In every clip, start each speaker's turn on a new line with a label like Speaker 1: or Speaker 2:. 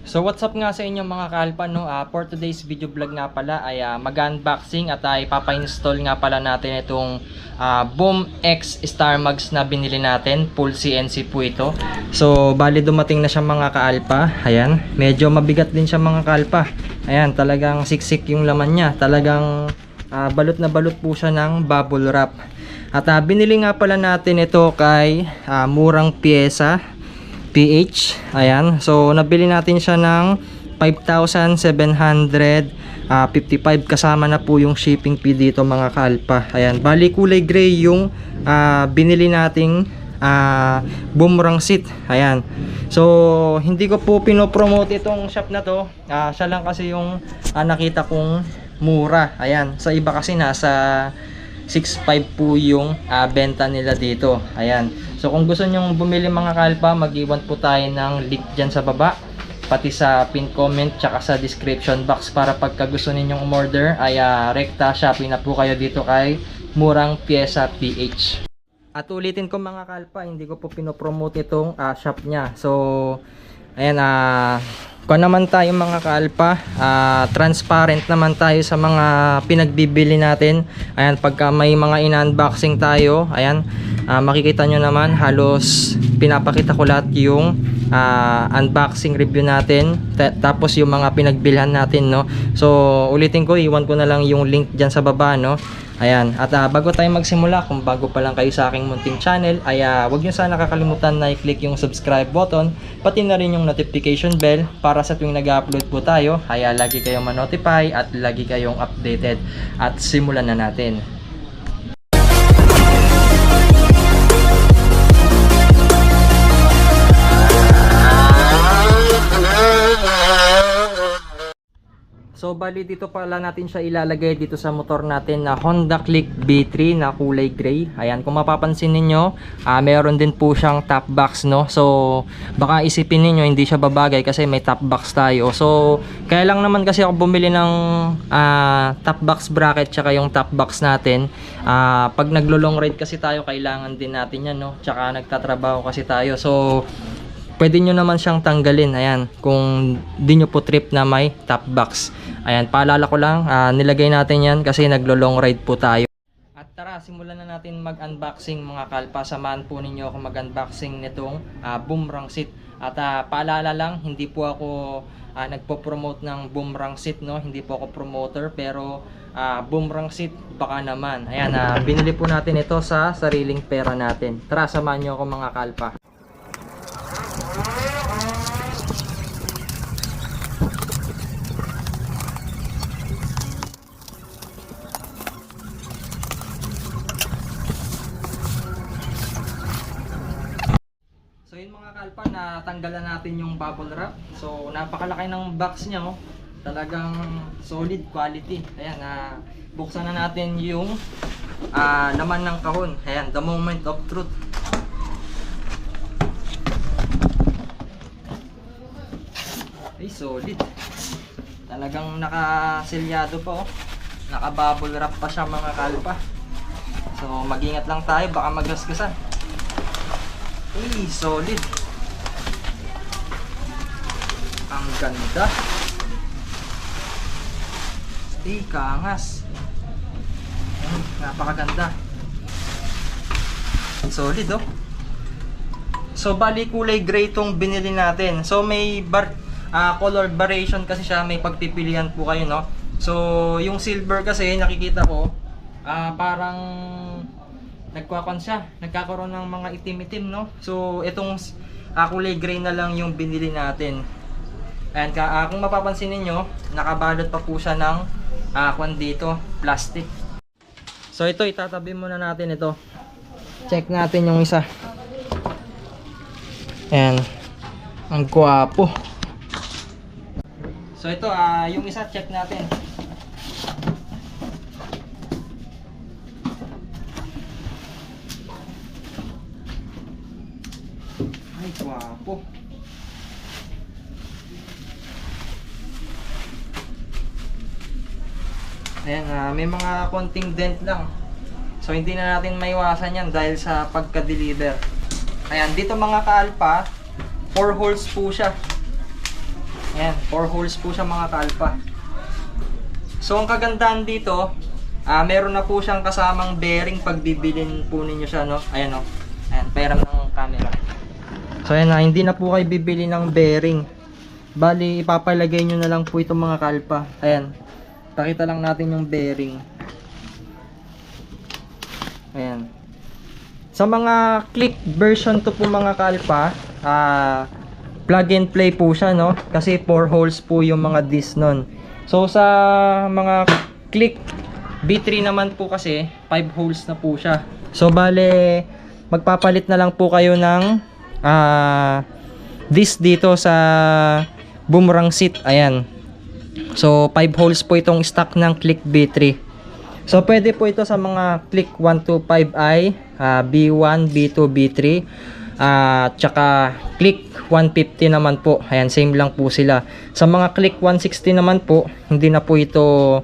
Speaker 1: So what's up nga sa inyo mga kaalpa, no? For today's video vlog nga pala ay mag-unboxing at ipapa-install nga pala natin itong Boom X Star Mags na binili natin. Full CNC po ito. So bali dumating na siya mga kaalpa. Ayan, medyo mabigat din siya mga kaalpa. Ayan, talagang siksik yung laman niya. Talagang balot na balot po siya ng bubble wrap. At binili nga pala natin ito kay murang pyesa PH. Ayan, so nabili natin siya ng 5,755 kasama na po yung shipping fee dito mga kalpa. Ayan, bali kulay gray yung binili nating boomerang seat. Ayan, so hindi ko po pinopromote itong shop na to. Siya lang kasi yung nakita kong mura. Ayan, sa iba kasi nasa 6.5 po yung benta nila dito. Ayan, so kung gusto nyong bumili mga kalpa, mag-iwan po tayo ng link dyan sa baba, pati sa pin comment tsaka sa description box, para pagka gusto ninyong umorder ay rekta Shopee na po kayo dito kay Murang Pyesa PH. At ulitin ko mga kalpa, hindi ko po pinopromote itong shop nya. So ayan, kung naman tayo mga kaalpa, transparent naman tayo sa mga pinagbibili natin. Ayan, pagka may mga in-unboxing tayo, ayan, makikita nyo naman halos pinapakita ko lahat yung unboxing review natin, tapos yung mga pinagbilhan natin, no. So ulitin ko, iwan ko na lang yung link dyan sa baba, no. Ayan, at bago tayo magsimula, kung bago pa lang kayo sa aking munting channel, ay huwag nyo sana kakalimutan na i-click yung subscribe button, pati na rin yung notification bell, para sa tuwing nag-upload po tayo, ay lagi kayong ma-notify at lagi kayong updated. At simulan na natin. So bali dito pala natin siya ilalagay dito sa motor natin na Honda Click B3 na kulay gray. Ayan, kung mapapansin niyo, meron din po siyang top box, no. So baka isipin niyo hindi siya babagay kasi may top box tayo. So kaya lang naman kasi ako bumili ng top box bracket tsaka yung top box natin. Pag naglo-long ride kasi tayo, kailangan din natin yan, no. Tsaka nagtatrabaho kasi tayo. So pwede nyo naman siyang tanggalin, ayan, kung di nyo po trip na may top box. Ayan, paalala ko lang, nilagay natin yan kasi naglo-long ride po tayo. At tara, simulan na natin mag-unboxing mga kalpa. Samahan po ninyo ako mag-unboxing nitong boomerang seat. At paalala lang, hindi po ako nagpo-promote ng boomerang seat, no? Hindi po ako promoter, pero boomerang seat baka naman. Ayan, binili po natin ito sa sariling pera natin. Tara, samahan nyo ako mga kalpa. So yun mga kalpa, natanggalan natin yung bubble wrap. So napakalaki ng box niya, oh. Talagang solid quality. Ayan, buksan na natin yung laman ng kahon. Ayan, the moment of truth. Ay, solid. Talagang nakaselyado pa, oh. Naka-bubble wrap pa siya mga kalpa. So mag-ingat lang tayo, baka magasgasan. Ay, solid. Ang ganda. Ay, kaangas. Napakaganda. Solid, oh. So bali kulay gray tong binili natin. So may color variation kasi siya, may pagpipilian po kayo, no. So yung silver kasi nakikita ko parang nagkakaroon ng mga itim-itim, no. So itong kulay gray na lang yung binili natin. Ayan, kung mapapansin niyo, nakabalot pa po siya ng dito, plastic. So ito, itatabi muna natin ito. Check natin yung isa. Ayan, ang gwapo. So ito, yung isa check natin. Ay, gwapo. Ayan, may mga konting dent lang. So hindi na natin maiwasan yan dahil sa pagka-deliver. Ayan, dito mga kaalpa, 4 holes po siya. Ayan, 4 holes po siya mga kalpa. So ang kagandahan dito, meron na po siyang kasamang bearing pag bibilin po ninyo siya, no? Ayan, no? Ayan, pairam ng camera. So ayan na, hindi na po kayo bibili ng bearing. Bali, ipapalagay nyo na lang po itong mga kalpa. Ayan, pakita lang natin yung bearing. Ayan. Sa mga click version to po mga kalpa, plug and play po siya, no? Kasi 4 holes po yung mga disc nun. So sa mga click B3 naman po kasi 5 holes na po siya. So bale, magpapalit na lang po kayo ng disc dito sa boomerang seat. Ayan. So 5 holes po itong stock ng click B3. So pwede po ito sa mga click 125i, B1, B2, B3, tsaka click 150 naman po. Ayan, same lang po sila. Sa mga click 160 naman po, hindi na po ito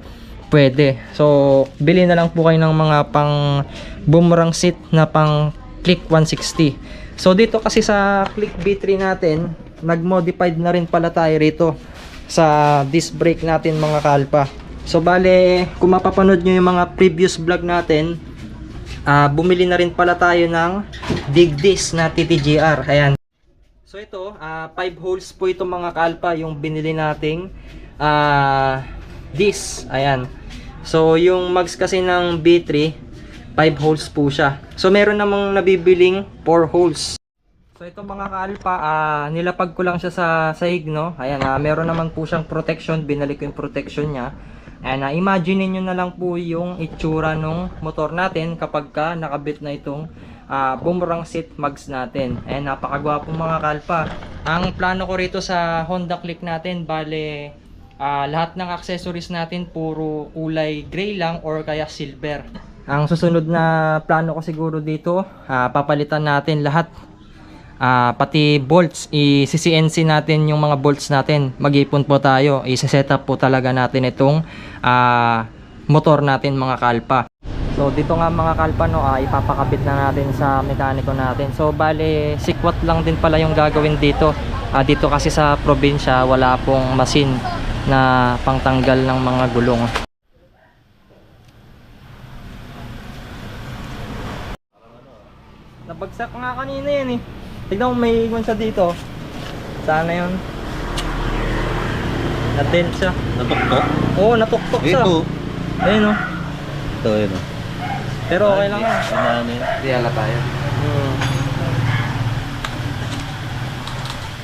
Speaker 1: pwede. So bili na lang po kayo ng mga pang boomerang seat na pang click 160. So dito kasi sa click B3 natin, nag-modified na rin pala tayo rito sa disc brake natin mga kalpa. So bale, kung mapapanood nyo yung mga previous vlog natin, bumili na rin pala tayo ng big disc na TTGR. Ayan. So ito, 5 holes po ito mga kalpa, yung binili nating disc. Ayan. So yung mags kasi ng B3, 5 holes po siya. So meron namang nabibiling 4 holes. So ito mga kalpa, nilapag ko lang siya sa sahig, no? Ayan, meron naman po siyang protection, binalik ko yung protection niya. And imagine niyo na lang po yung itsura ng motor natin kapag ka nakabit na itong boomerang seat mags natin. And napakagwapo mga kalpa. Ang plano ko rito sa Honda Click natin, bale lahat ng accessories natin puro kulay gray lang or kaya silver. Ang susunod na plano ko siguro dito, papalitan natin lahat. Pati bolts, i-CNC natin yung mga bolts natin. Mag-ipon po tayo, i-set up po talaga natin itong motor natin mga kalpa. So dito nga mga kalpa, no, ipapakabit na natin sa mekaniko natin. So bale, sikwat lang din pala yung gagawin dito. Dito kasi sa probinsya, wala pong machine na pangtanggal ng mga gulong. Nabagsak nga kanina yan eh. Tignan mo, may iwan siya dito. Sana yun. Natin siya.
Speaker 2: Natuktok?
Speaker 1: Oo, natuktok siya.
Speaker 2: Ito.
Speaker 1: Ayun o.
Speaker 2: Ito, yun o.
Speaker 1: Pero okay lang ah.
Speaker 2: Hindi ala tayo.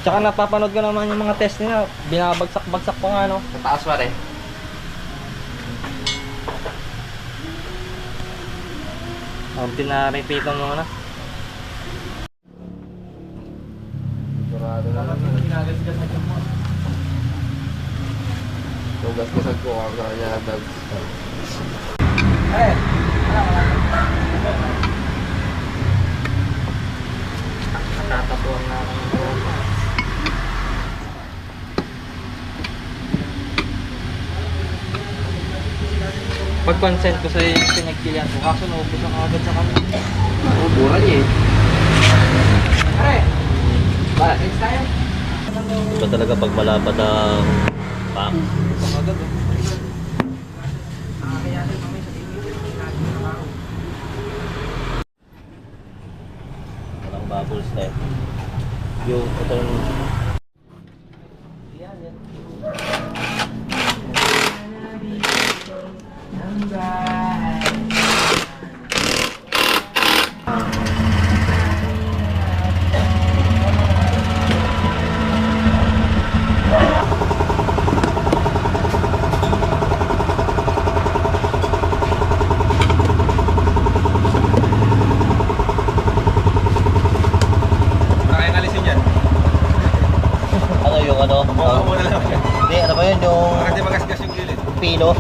Speaker 1: Tsaka napapanood ko naman yung mga test nila. Binabagsak-bagsak pa nga, no?
Speaker 2: Sa taas pa rin.
Speaker 1: Pinarepeaton mo na.
Speaker 2: Sigurado naman. Ginagasgasan mo. Gasgasan ko ako kaya dogs.
Speaker 1: Natatapuan na ng pag-consent ko sa pinagpilian ko, kaso naubos ang agad sa kami.
Speaker 2: Mura niya eh. Pare! Ba, next time? Iba talaga pag malapad ang pang.
Speaker 1: Agad eh.
Speaker 2: Walang bubbles na eh. Yung ito yung... Hindi, ano ba yun yung...
Speaker 3: Kasi magasgas yung gilid.
Speaker 2: Pino.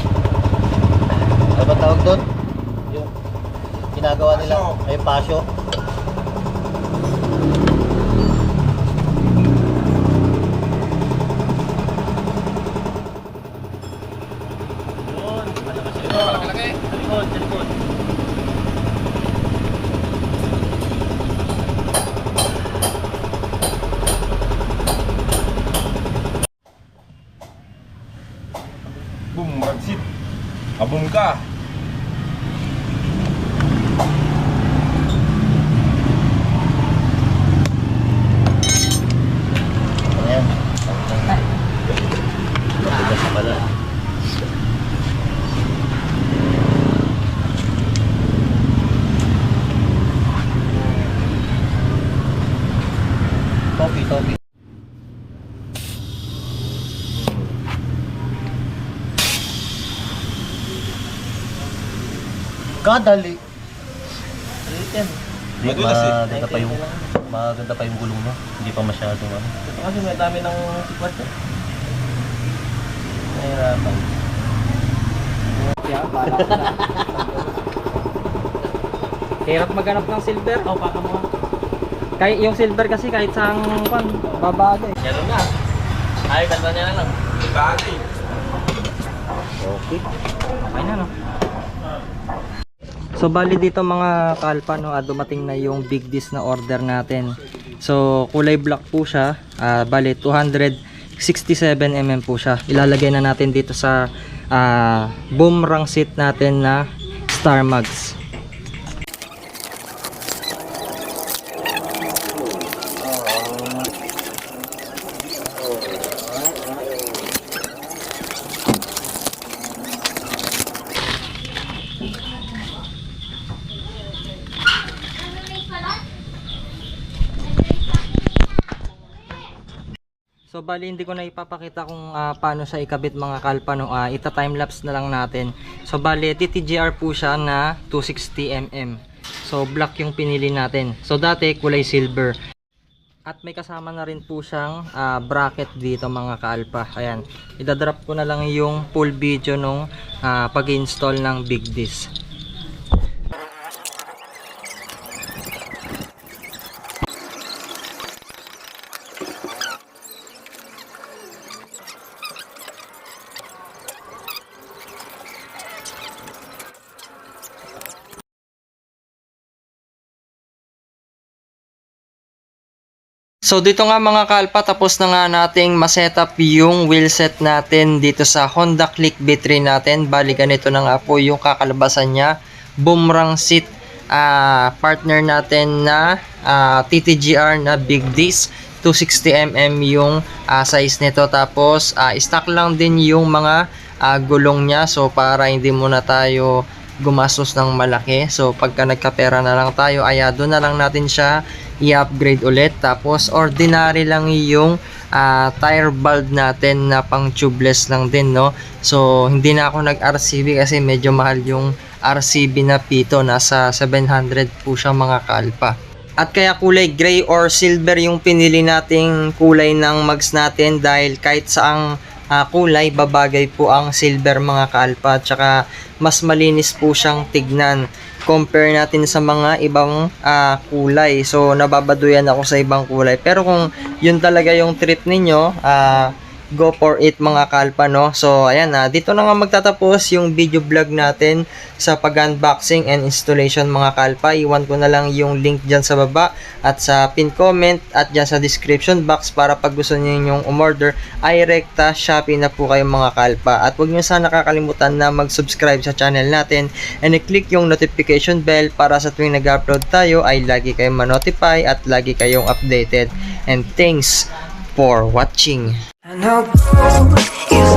Speaker 2: Ano ba tawag doon? Yung ginagawa nila. Ay, pasyo. Yun. Malaki. Sa likod.
Speaker 3: Kabum ka.
Speaker 2: Ayan. Matigas pala. Topi. Kadali.
Speaker 3: Madulas eh.
Speaker 2: Maganda pa yung gulong niya. Hindi pa masyadong ano. Ito kasi may dami ng sikwat eh. Nahirapan.
Speaker 1: Hirap maghanap ng silver.
Speaker 2: Oh, baka mo.
Speaker 1: Kahit yung silver kasi kahit saan babago eh.
Speaker 2: Yan na. Ay, kalma niya na lang.
Speaker 3: Bagay.
Speaker 2: Okay.
Speaker 1: Okay na no. So bali dito mga kalpa no, dumating na yung big disc na order natin. So kulay black po siya. Bali 267mm po siya. Ilalagay na natin dito sa boomerang seat natin na Star Mags. So bali hindi ko na ipapakita kung paano siya ikabit mga kalpa no. Ita timelapse na lang natin. So bali TTGR po siya na 260mm. So black yung pinili natin. So dati kulay silver. At may kasama na rin po siyang bracket dito mga kalpa. Ayan. Idadrop ko na lang yung full video nung pag-install ng big disc. So dito nga mga kalpa, tapos na nga nating masetup yung wheelset natin dito sa Honda Click B3 natin. Bali ganito na nga po yung kakalabasan niya. Boomerang seat, partner natin na TTGR na big disc. 260mm yung size nito. Tapos stock lang din yung mga gulong niya. So para hindi muna tayo gumastos ng malaki. So pagka nagkapera na lang tayo, doon na lang natin siya i-upgrade ulit. Tapos ordinary lang yung tire bulb natin na pang tubeless lang din no. So hindi na ako nag RCB kasi medyo mahal yung RCB na pito, nasa 700 po siya mga kalpa. At kaya kulay gray or silver yung pinili nating kulay ng mags natin dahil kahit saang kulay babagay po ang silver mga kalpa. At saka mas malinis po siyang tignan compare natin sa mga ibang kulay. So nababaduyan ako sa ibang kulay, pero kung yun talaga yung trip ninyo, go for it mga kalpa no. So ayan, dito na nga magtatapos yung video vlog natin sa pag-unboxing and installation mga kalpa. Iwan ko na lang yung link dyan sa baba at sa pin comment at dyan sa description box para pag gusto niyo yung umorder ay rekta Shopee na po kayo mga kalpa. At huwag nyo sana kakalimutan na mag-subscribe sa channel natin and i-click yung notification bell para sa tuwing nag-upload tayo ay lagi kayong ma-notify at lagi kayong updated. And thanks for watching.
Speaker 4: I know you